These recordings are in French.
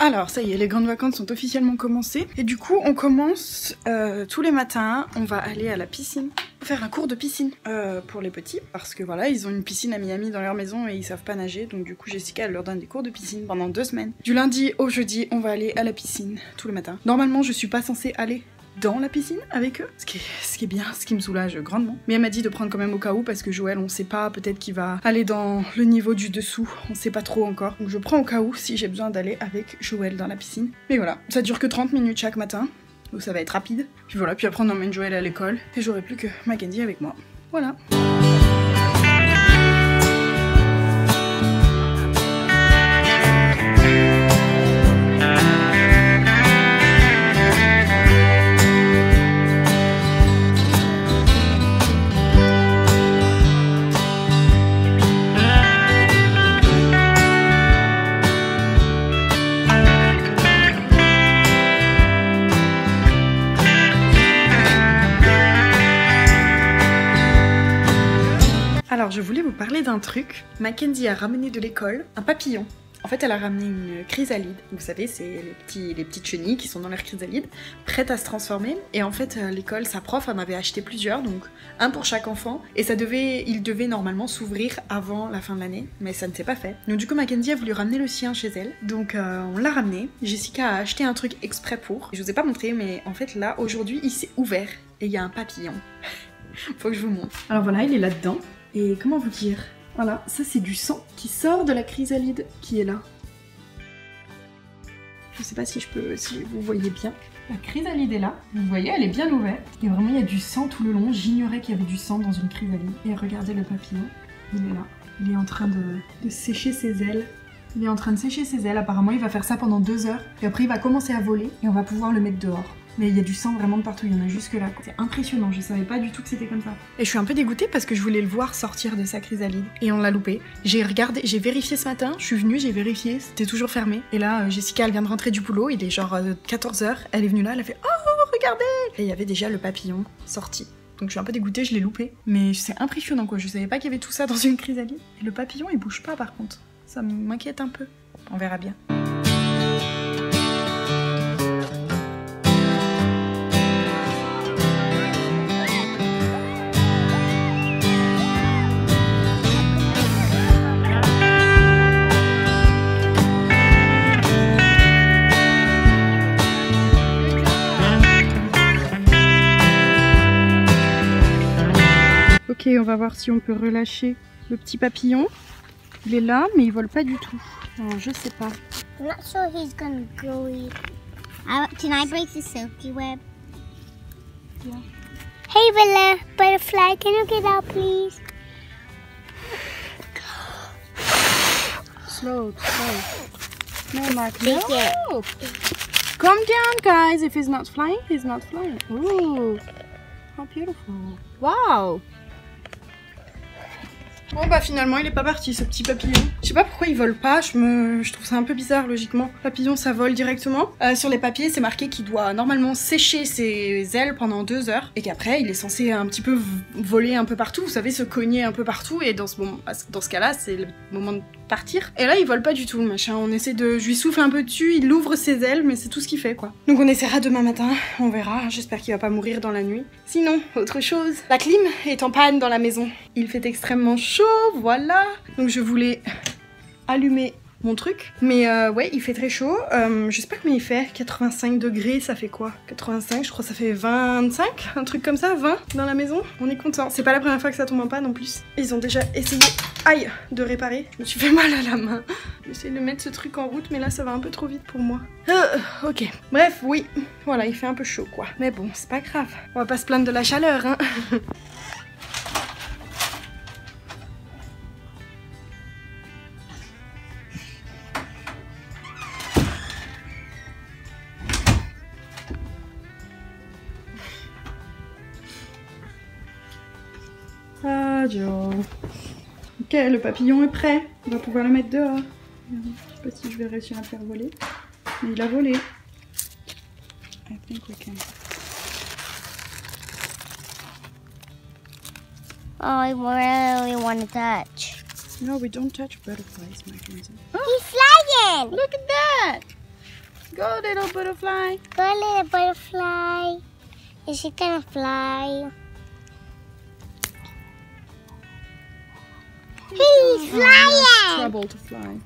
Alors ça y est, les grandes vacances sont officiellement commencées et du coup on commence tous les matins, on va aller à la piscine, faire un cours de piscine pour les petits parce que voilà, ils ont une piscine à Miami dans leur maison et ils savent pas nager, donc du coup Jessica elle leur donne des cours de piscine pendant 2 semaines. Du lundi au jeudi, on va aller à la piscine tous les matins. Normalement je suis pas censée aller dans la piscine avec eux, ce qui est bien, ce qui me soulage grandement. Mais elle m'a dit de prendre quand même au cas où parce que Joël, on sait pas, peut-être qu'il va aller dans le niveau du dessous, on sait pas trop encore. Donc je prends au cas où si j'ai besoin d'aller avec Joël dans la piscine. Mais voilà, ça dure que 30 minutes chaque matin, donc ça va être rapide. Puis voilà, puis après on emmène Joël à l'école et j'aurai plus que Mackenzie avec moi. Voilà. Alors je voulais vous parler d'un truc. Mackenzie a ramené de l'école un papillon. En fait elle a ramené une chrysalide. Vous savez c'est les petites chenilles qui sont dans leur chrysalide, prêtes à se transformer. Et en fait à l'école sa prof en avait acheté plusieurs, donc un pour chaque enfant. Et il devait normalement s'ouvrir avant la fin de l'année, mais ça ne s'est pas fait. Donc du coup Mackenzie a voulu ramener le sien chez elle. Donc on l'a ramené. Jessica a acheté un truc exprès pour. Je vous ai pas montré mais en fait là aujourd'hui il s'est ouvert et il y a un papillon. Faut que je vous montre. Alors voilà il est là-dedans. Et comment vous dire? Voilà, ça c'est du sang qui sort de la chrysalide qui est là. Je sais pas si vous voyez bien. La chrysalide est là, vous voyez, elle est bien ouverte. Et vraiment, il y a du sang tout le long. J'ignorais qu'il y avait du sang dans une chrysalide. Et regardez le papillon, il est là. Il est en train de sécher ses ailes. Il est en train de sécher ses ailes. Apparemment, il va faire ça pendant 2 heures. Et après, il va commencer à voler et on va pouvoir le mettre dehors. Mais il y a du sang vraiment de partout, il y en a jusque là. C'est impressionnant, je savais pas du tout que c'était comme ça. Et je suis un peu dégoûtée parce que je voulais le voir sortir de sa chrysalide. Et on l'a loupé. J'ai vérifié ce matin, je suis venue, j'ai vérifié, c'était toujours fermé. Et là, Jessica, elle vient de rentrer du boulot, il est genre 14h, elle est venue là, elle a fait « Oh, regardez !» Et il y avait déjà le papillon sorti. Donc je suis un peu dégoûtée, je l'ai loupé. Mais c'est impressionnant quoi, je savais pas qu'il y avait tout ça dans une chrysalide. Et le papillon, il bouge pas par contre. Ça m'inquiète un peu. On verra bien. Ok, on va voir si on peut relâcher le petit papillon. Il est là, mais il vole pas du tout. Alors, je sais pas. I'm not sure he's gonna go eat. Can I break the silky web? Yeah. Hey, butterfly, can you get out, please? Slow, slow. No, Mark, no. Calm down, guys. If he's not flying, he's not flying. Ooh, how beautiful. Wow. Bon bah finalement il est pas parti ce petit papillon. Je sais pas pourquoi il vole pas, je trouve ça un peu bizarre logiquement. Papillon ça vole directement. Sur les papiers c'est marqué qu'il doit normalement sécher ses ailes pendant 2 heures et qu'après il est censé un petit peu voler un peu partout, vous savez, se cogner un peu partout et dans ce cas-là c'est le moment de partir. Et là il vole pas du tout le machin, je lui souffle un peu dessus, il ouvre ses ailes mais c'est tout ce qu'il fait quoi. Donc on essaiera demain matin, on verra, j'espère qu'il va pas mourir dans la nuit. Sinon, autre chose, la clim est en panne dans la maison. Il fait extrêmement chaud, voilà. Donc je voulais allumer mon truc. Mais ouais, il fait très chaud. Je sais pas combien il fait. 85 degrés, ça fait quoi? 85, je crois que ça fait 25, un truc comme ça, 20 dans la maison. On est content. C'est pas la première fois que ça tombe en panne en plus. Ils ont déjà essayé, aïe, de réparer. Je me suis fait mal à la main. J'essaie de mettre ce truc en route, mais là ça va un peu trop vite pour moi. Ok, bref, oui. Voilà, il fait un peu chaud quoi. Mais bon, c'est pas grave. On va pas se plaindre de la chaleur, hein. Ah, Joe. Ok, le papillon est prêt. On va pouvoir le mettre dehors. Je sais pas si je vais réussir à le faire voler. Mais il a volé. I think we can. Oh, I really want to touch. No, we don't touch butterflies, Mackenzie. He's flying! Look at that! Go little butterfly. Go little butterfly. Is she gonna fly? He's flying! Trouble to fly.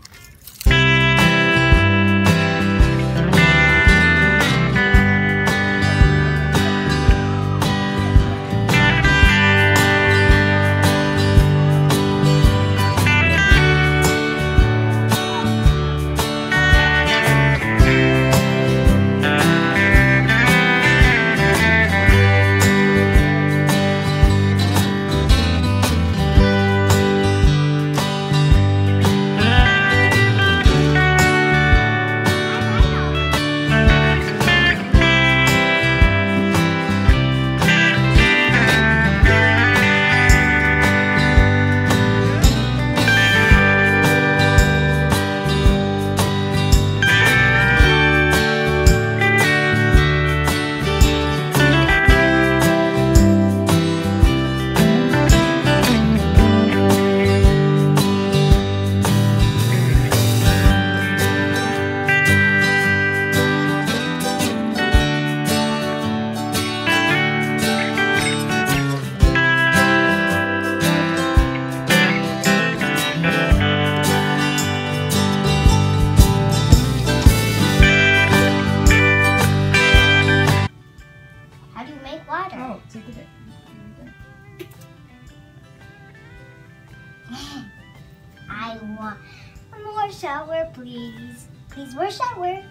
Water. Oh, take it. I want more shower, please. Please, more shower.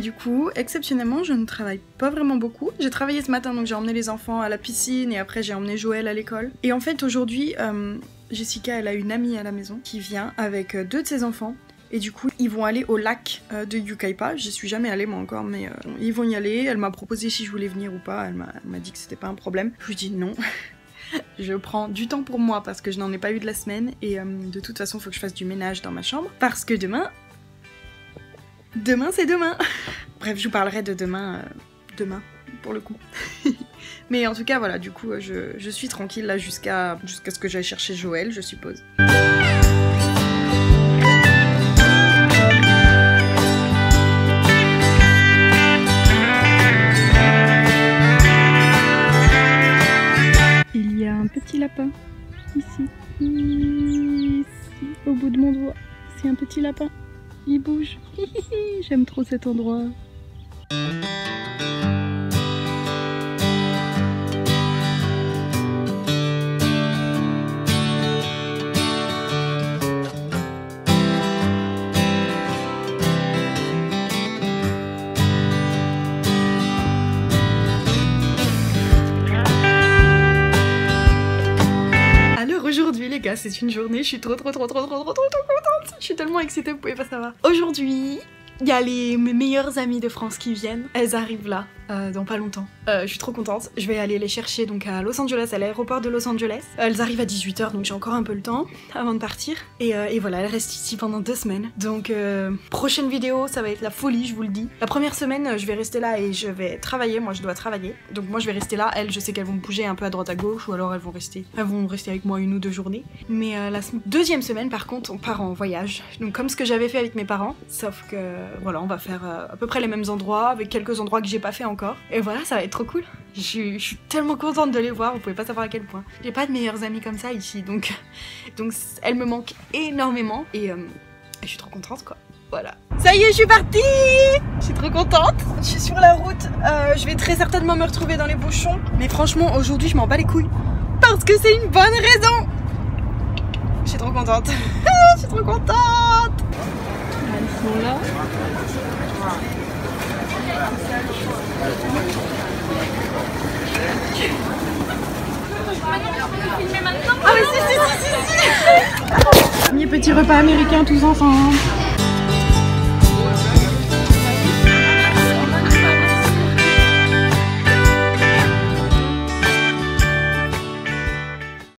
Du coup, exceptionnellement, je ne travaille pas vraiment beaucoup. J'ai travaillé ce matin, donc j'ai emmené les enfants à la piscine et après j'ai emmené Joël à l'école. Et en fait, aujourd'hui, Jessica, elle a une amie à la maison qui vient avec 2 de ses enfants. Et du coup, ils vont aller au lac de Yucaipa. J'y suis jamais allée moi encore, mais ils vont y aller. Elle m'a proposé si je voulais venir ou pas. Elle m'a dit que c'était pas un problème. Je lui dis non. Je prends du temps pour moi parce que je n'en ai pas eu de la semaine. Et de toute façon, il faut que je fasse du ménage dans ma chambre. Parce que demain c'est demain. Bref, je vous parlerai de demain, pour le coup. Mais en tout cas, voilà, du coup, je suis tranquille là jusqu'à ce que j'aille chercher Joël, je suppose. Il y a un petit lapin, ici, au bout de mon doigt. C'est un petit lapin. Il bouge. J'aime trop cet endroit. Alors aujourd'hui les gars, c'est une journée, je suis trop contente. Je suis tellement excitée, vous pouvez pas savoir. Aujourd'hui, il y a mes meilleures amies de France qui viennent. Elles arrivent là. dans pas longtemps. Je suis trop contente. Je vais aller les chercher donc à Los Angeles, à l'aéroport de Los Angeles. Elles arrivent à 18 h donc j'ai encore un peu le temps avant de partir. Et voilà, elles restent ici pendant 2 semaines. Donc prochaine vidéo, ça va être la folie, je vous le dis. La première semaine, je vais rester là et je vais travailler. Moi, je dois travailler. Donc moi, je vais rester là. Elles, je sais qu'elles vont bouger un peu à droite à gauche ou alors elles vont rester avec moi 1 ou 2 journées. Mais la deuxième semaine, par contre, on part en voyage. Donc comme ce que j'avais fait avec mes parents, sauf que voilà, on va faire à peu près les mêmes endroits avec quelques endroits que j'ai pas fait encore. Et voilà, ça va être trop cool. Je suis tellement contente de les voir, vous pouvez pas savoir à quel point. J'ai pas de meilleures amies comme ça ici, donc elles me manquent énormément et je suis trop contente quoi. Voilà. Ça y est, je suis partie! Je suis trop contente. Je suis sur la route. Je vais très certainement me retrouver dans les bouchons. Mais franchement, aujourd'hui, je m'en bats les couilles. Parce que c'est une bonne raison. Je suis trop contente. Je suis trop contente. Elles sont là. Ah oui, si. Premier petit repas américain tous ensemble.